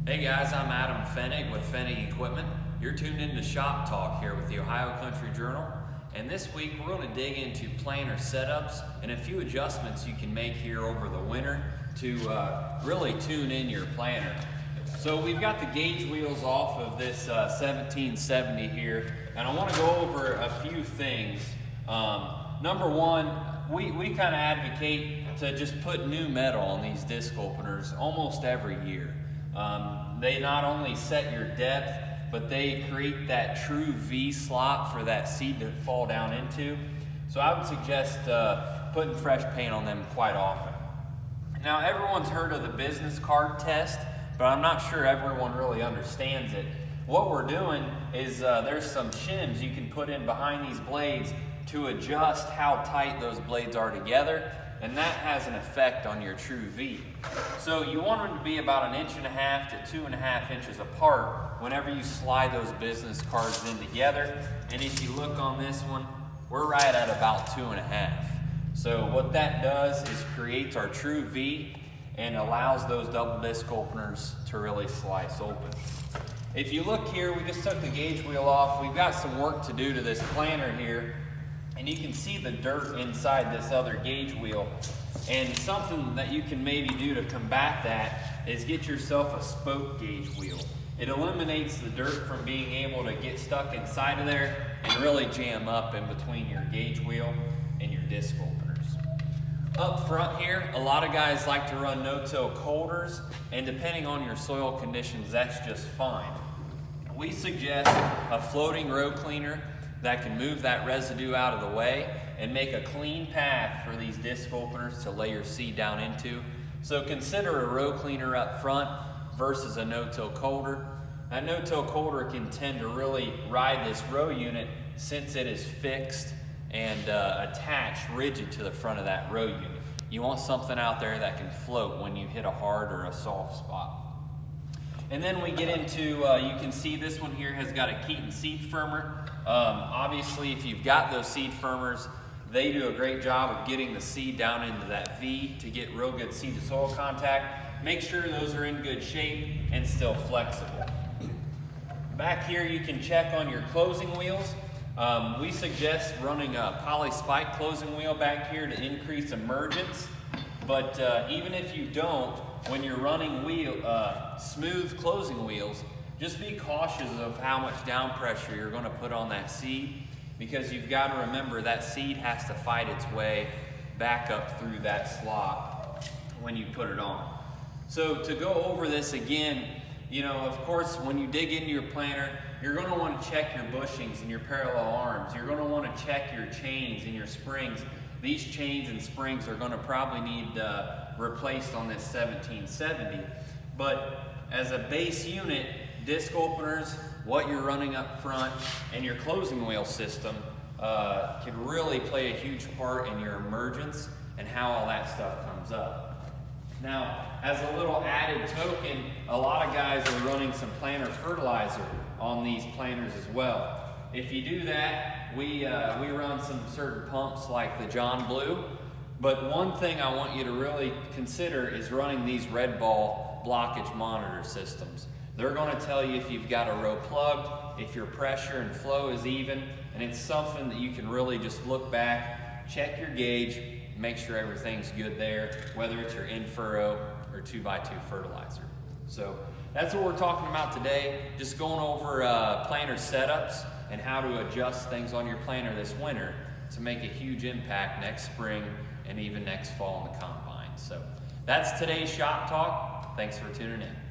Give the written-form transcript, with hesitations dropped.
Hey guys, I'm Adam Fennig with Fennig Equipment. You're tuned into Shop Talk here with the Ohio Country Journal. And this week we're going to dig into planer setups and a few adjustments you can make here over the winter to really tune in your planer. So we've got the gauge wheels off of this 1770 here, and I want to go over a few things. Number one, we kind of advocate to just put new metal on these disc openers almost every year. They not only set your depth, but they create that true V slot for that seed to fall down into. So I would suggest putting fresh paint on them quite often. Now everyone's heard of the business card test, but I'm not sure everyone really understands it. What we're doing is there's some shims you can put in behind these blades to adjust how tight those blades are together, and that has an effect on your true V. So you want them to be about 1.5 inches to 2.5 inches apart whenever you slide those business cards in together. And if you look on this one, we're right at about 2.5. So what that does is creates our true V and allows those double disc openers to really slice open. If you look here, we just took the gauge wheel off. We've got some work to do to this planer here. And you can see the dirt inside this other gauge wheel. And something that you can maybe do to combat that is get yourself a spoke gauge wheel. It eliminates the dirt from being able to get stuck inside of there and really jam up in between your gauge wheel and your disc openers. Up front here, a lot of guys like to run no-till colders, and depending on your soil conditions, that's just fine. We suggest a floating row cleaner that can move that residue out of the way and make a clean path for these disc openers to lay your seed down into. So consider a row cleaner up front versus a no-till coulter. That no-till coulter can tend to really ride this row unit since it is fixed and attached rigid to the front of that row unit. You want something out there that can float when you hit a hard or a soft spot. And then we get into, you can see this one here has got a Keaton seed firmer. Obviously, if you've got those seed firmers, they do a great job of getting the seed down into that V to get real good seed to soil contact. Make sure those are in good shape and still flexible. Back here, you can check on your closing wheels. We suggest running a poly spike closing wheel back here to increase emergence. But even if you don't, when you're running smooth closing wheels, just be cautious of how much down pressure you're going to put on that seed, because you've got to remember that seed has to fight its way back up through that slot when you put it on. So to go over this again, you know, of course, when you dig into your planer, you're going to want to check your bushings and your parallel arms. You're going to want to check your chains and your springs. These chains and springs are going to probably need replaced on this 1770. But as a base unit, disc openers, what you're running up front, and your closing wheel system can really play a huge part in your emergence and how all that stuff comes up. Now, as a little added token, a lot of guys are running some planer fertilizer on these planers as well. If you do that, we run some certain pumps like the John Blue, but one thing I want you to really consider is running these red ball blockage monitor systems. They're going to tell you if you've got a row plugged, if your pressure and flow is even, and it's something that you can really just look back, check your gauge, make sure everything's good there, whether it's your in-furrow or 2x2 fertilizer. So that's what we're talking about today, just going over planer setups and how to adjust things on your planer this winter to make a huge impact next spring and even next fall in the combine. So that's today's Shop Talk. Thanks for tuning in.